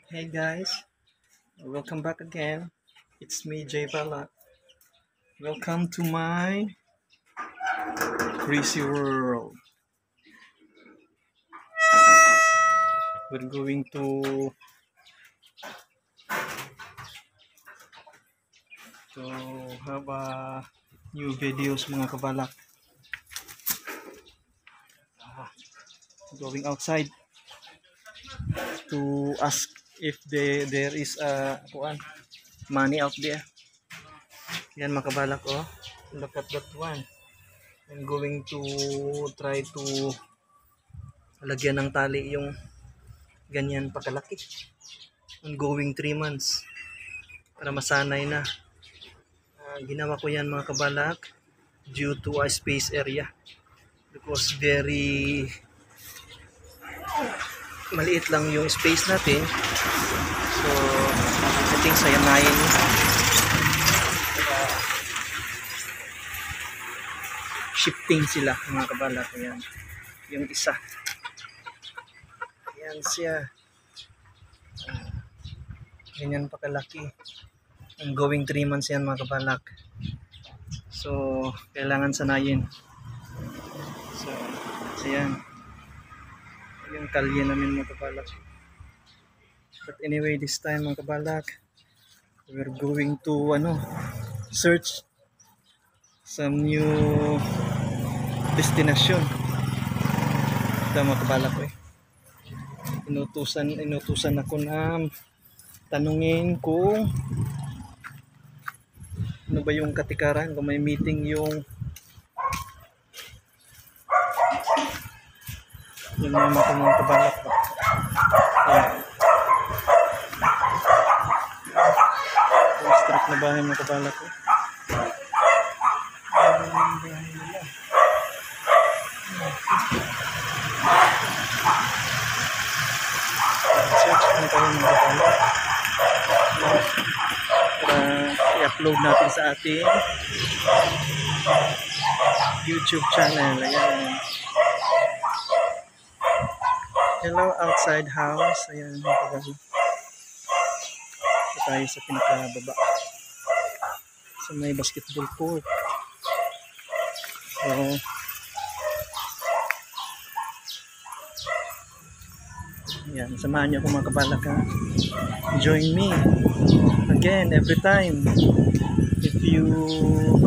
Hey guys, welcome back again. It's me, Jay Bala. Welcome to my crazy world. We're going to have new videos mga kabalak. Going outside to ask if there is money out there. Yan mga kabalak, oh. Look at that one. I'm going to try to lagyan ng tali yung ganyan pakalaki. Ongoing 3 months para masanay na. Ginawa ko yan mga kabalak due to a space area because very maliit lang yung space natin, so I think sayanayin shifting sila mga kabalak. Ayan yung isa, ayan siya, ganyan pa kalaki. Ongoing 3 months yan mga kabalak, so kailangan sanayin. So yan yung kalye namin mga kabalak. But anyway, this time mga kabalak, we're going to search some new destination. Ito mga kabalak ko, inutusan ako na tanungin kung ano ba yung katikaran, kung may meeting yung mga kabalak ko. Ayan. Construct na bahay mga kabalak ko. Search na tayo mga kabalak para i-upload natin sa ating YouTube channel. Ayan. Hello outside house. Ayan mga kabalak. Tayo sa pinakababa sa may basketball court. So yan, samahan niyo ako mga kabalak, ha? Join me again every time if you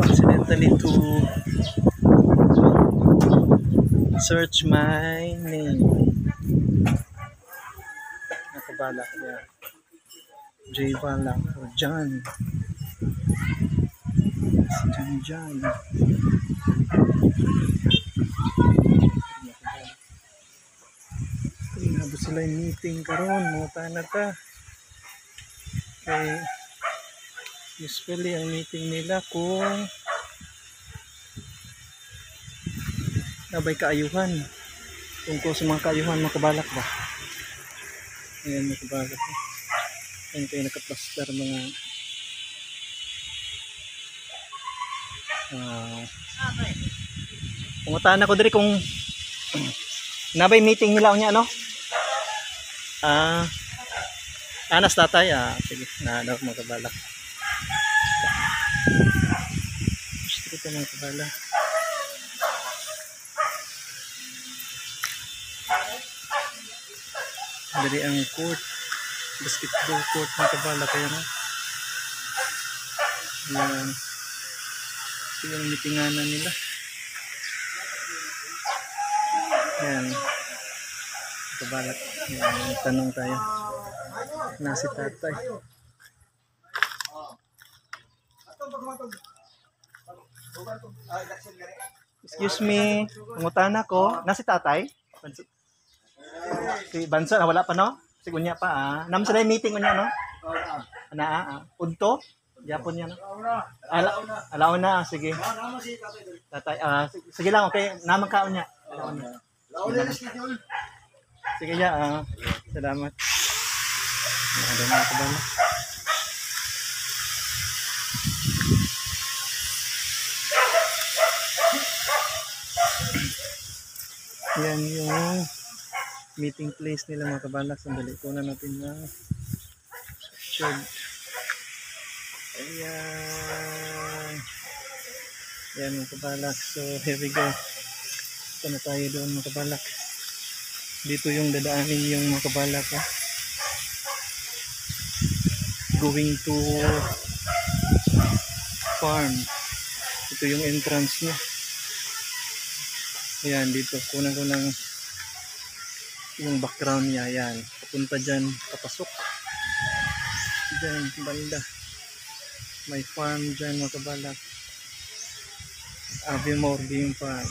accidentally to search my name mga kabalak. Yan, Jay Bala or John. John. Nabo sila yung meeting karon, muta na ta. Kay usually ang meeting nila kung nabay kaayuhan, tungkol sa mga kaayuhan mga kabalak ba. Ayan mga kabalak. Ayan kayo nakaplaster mga pungutaan ako diri kung nabay meeting nila unya ano. Anas tatay, sige na mga kabalak. Gusto ko mga kabalak. Dari ang court, basketball court mga kabalak. Kaya na yan, ito yung meetinganan nila. Yan kabalak. Yan, tanong tayo na si tatay. Excuse me, pangutan ako na si tatay. Si Banso na wala pa no? Sigunya pa nam sila meeting unya no? Unto? Japon niya no? Alaw na, sige. Tatay, sige lang, okay. Naman ka unya. Sige ya, salamat. Ada mga kabala. Yan yung meeting place nila mga kabalak. Sandali ko na natin na matured. Ayan. Ayan mga kabalak. So here we go. Ito na tayo doon mga kabalak. Dito yung dadaanin yung mga kabalak. Going to farm. Ito yung entrance niya. Ayan, dito kunan ko ng yung background niya. Ayan, papunta dyan, papasok dyan, banda may farm dyan mga kabalak. Avimore Game Farm.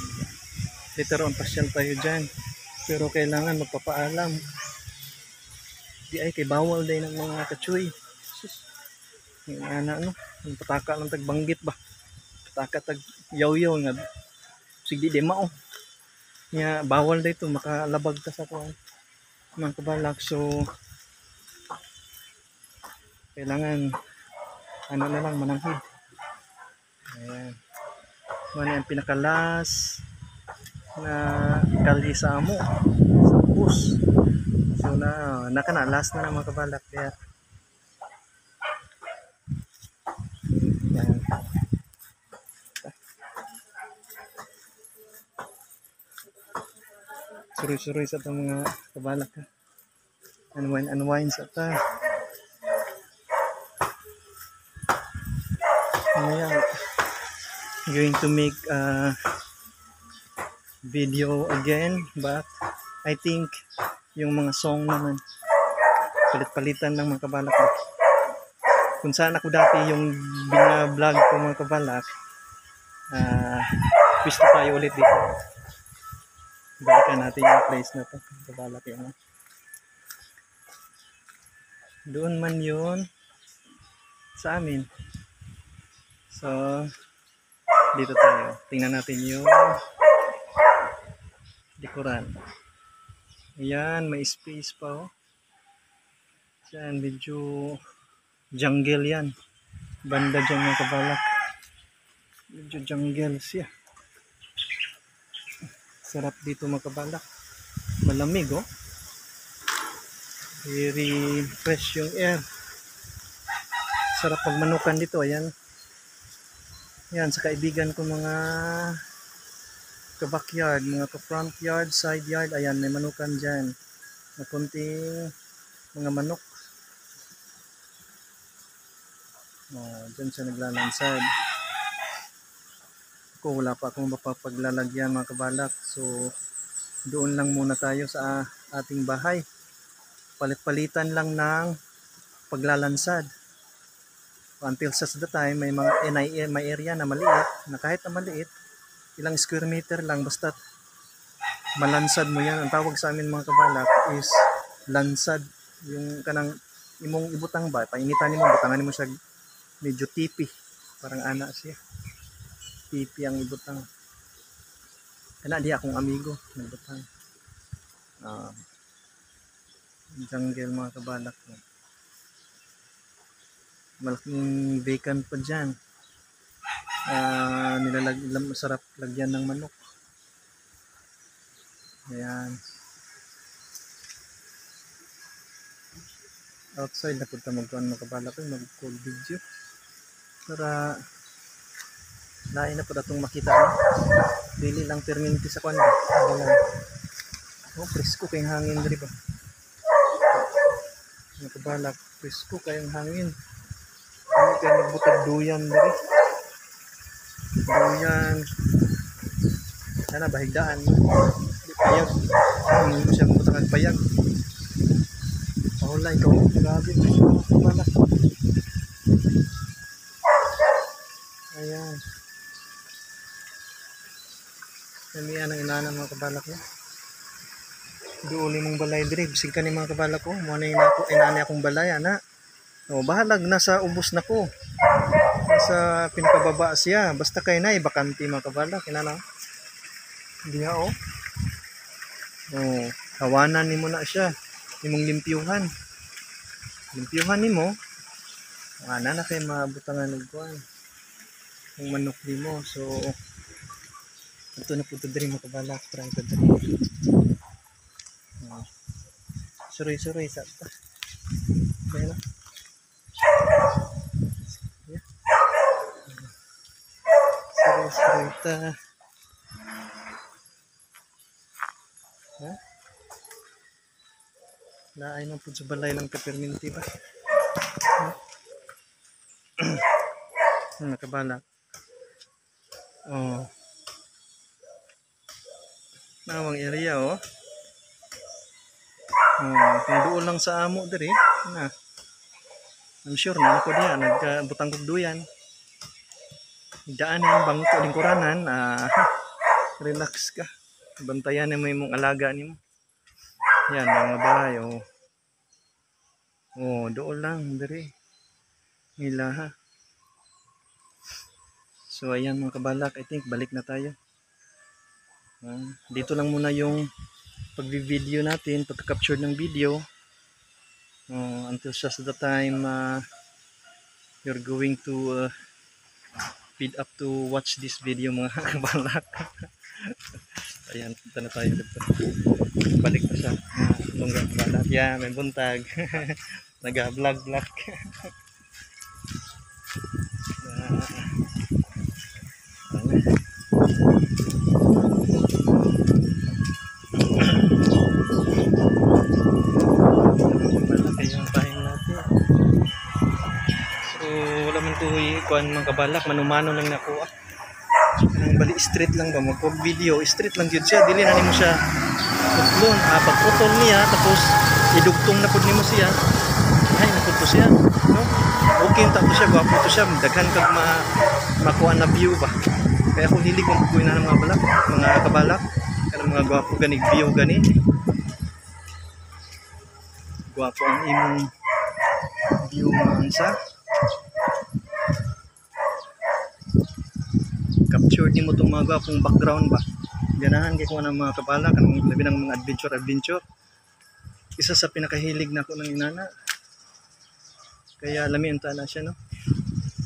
Later on pasyal tayo dyan, pero kailangan magpapaalam. Di ay kay bawal day ng mga kachoy. Yung ano, pataka lang tagbanggit ba, pataka tag yaw-yaw nga sige di mao nya bawal dito makalabag ka sa kuan mga kabalak. So kailangan ano na lang mananghid. Ayan, man ang pinakalas na kalye sa amo sa bus. So na last na mga kabalak. Kaya ayan, suroy-suroy sa itong mga kabalak ha. Unwind sa ta. Ayan, going to make a video again, but I think yung mga song naman palit-palitan ng mga kabalak. Kung saan ako dati yung bina-vlog ko mga kabalak, gusto tayo ulit dito. Balikan natin yung place na to kabalak yun. Doon man yun sa amin. So dito tayo, tingnan natin yung likuran. Ayan, may space pa oh. Diyan, medyo jungle yan. Banda dyan mga kabalak. Medyo jungle siya. Sarap dito mga kabalak. Malamig oh. Very fresh yung air. Sarap pagmanukan dito. Ayan. Yan, sa kaibigan ko mga ka-backyard, mga ka-front yard, side yard. Ayan, may manukan dyan. Na kunting mga manok. Dyan siya naglalansad. Ako wala pa akong mapapaglalagyan mga kabalak. So doon lang muna tayo sa ating bahay. Palit-palitan lang ng paglalansad. Until sa the time may mga may area na maliit, na kahit na maliit, ilang square meter lang, basta malansad mo yan. Ang tawag sa amin mga kabalak is lansad. Yung kanang imong ibutang ba, painitan mo, butangan mo siya medyo tipi, parang ana siya. Tipi ang ibutang. Kana di akong amigo nagbutang. Jungle mga kabalak. Malaking vacant pa dyan. Masarap lagyan ng manok. Ayan. Outside na punta magkuhan mga kabalak ko, mag-call video. Para lain na po datong makita no? Dili lang perminti sa kwanda. Oh, presko kayong hangin diri ba? Mga kabalak, presko kayong hangin. Ano kayo nagbutag duyan diri? Duyan. Sana bahigdaan. Di payag. Hindi mo siya butang payag. Pahulay ko. Grabe. Mga kabalak. Ayan. Namiyan ang inanan mga kabalak mo. Duuli mong balay diri. Bisig ka ni mga kabalak ko. Muna yung inanay akong balay. Ana. O, bahalag. Nasa ubos na ko. Nasa pinakababa siya. Basta kayo na. Bakante mga kabalak. Inana. Hindi ha o. O. Hawanan ni mo na siya. Imong limpyuhan. Limpyuhan ni mo. Ana na kayo mabutangan ng kuwan. Yung manok di mo. So ito na po ito din mga kabalak. Try ko din. Suroy-suroy sa ito. Kaya na. ha? Laay man po sa balay ng pepperminti ba? Nakabalak. Oh. Nawang area oh. Oh, kung doon lang sa amo diri, na. I'm sure na ako diya nagbutang kog duyan. Daanan bangko lingkuranan, relax ka. Bantayan mo imong alaga nimo. Yan mga bahay oh. Oh, doon lang diri. Nila ha. So ayan mga kabalak, I think balik na tayo. Dito lang muna yung pagvi-video natin, pagka-capture ng video. Until just the time you're going to speed up to watch this video mga kabalak. Ayan, punta na tayo dito. Balik pa siya. Lungga kabalak. Yeah, may buntag. Nag-vlog. Kuan mga kabalak, manumano lang nakuha. Bali street lang ba magko video, street lang gyud siya, dili na nimo siya putlon. Pagputol niya tapos idugtong na pud nimo siya. Ay napud to siya, no? Okay ta to siya, gwapo to siya, daghan kag makuha na view ba. Kaya ako hilig kung kuha na ng mga kabalak, kanang mga gwapo ganig view gani. Gwapo ang imong view man sa capture din mo itong mga gwapong background ba. Ganahan kay ko ng mga kabalak, kanang labi ng mga adventure. Isa sa pinakahilig na ko ng inana. Kaya lamian ta na siya no.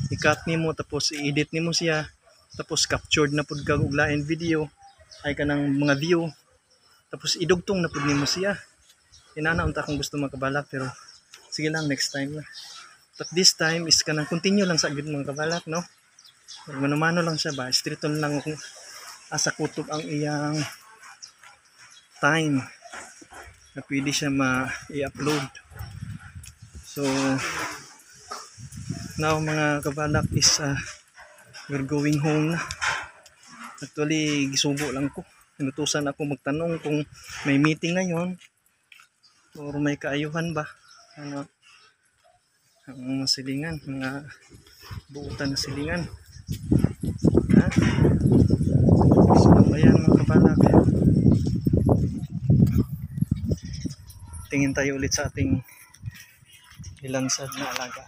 I-cut nimo tapos i-edit nimo siya. Tapos captured na pud kag uglain video ay kanang mga view. Tapos idugtong na pud nimo siya. Inana unta akong gusto mga kabalak, pero sige lang next time na. But this time is kanang continue lang sa gid mga kabalak no. Manumano lang siya ba, streeton lang kung asa kutob ang iyang time na pwede siya i-upload. So now mga kabalak is we're going home na. Actually gisubo lang ko, inutusan ako magtanong kung may meeting ngayon or may kaayuhan ba ang mga silingan, mga buutan na silingan. So ayan mga kabalak, tingin tayo ulit sa ating ilansad na alaga.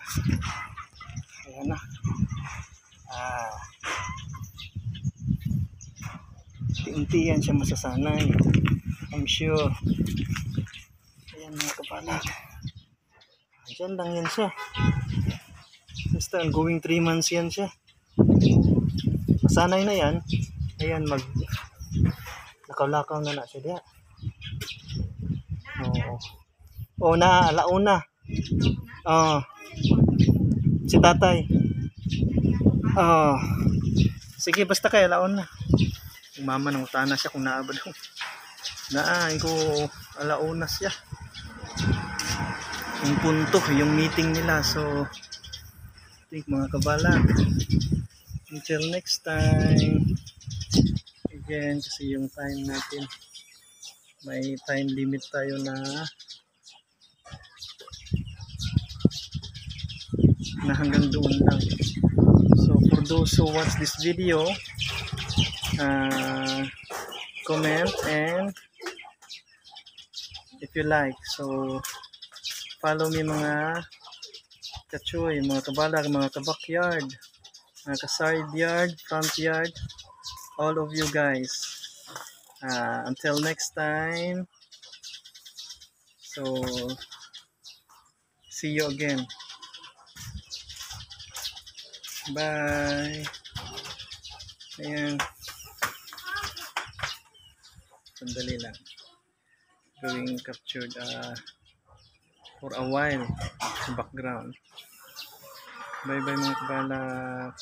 Ayan na. Unti-unti yan siya masasanay, I'm sure. Ayan mga kabalak, dyan lang yan siya. Basta going 3 months yan siya. Masanay na yan. Ayan, lakaw-lakaw na siya diya. Na alauna. Si tatay. Sige basta kay alauna. Mama nang utana siya kung naabad ko. Naan ko alauna siya. Yung punto, yung meeting nila. So I think mga kabalak, until next time. Again, kasi yung time natin, may time limit tayo na hanggang doon lang. So for those who watch this video, comment and if you like. So follow me mga kachoy, mga kabalak, mga kabakyard, mga ka-side yard, front yard, all of you guys. Until next time, so see you again. Bye. Ayan, sandali lang, going captured for a while sa background. Bye bye mga kabalak.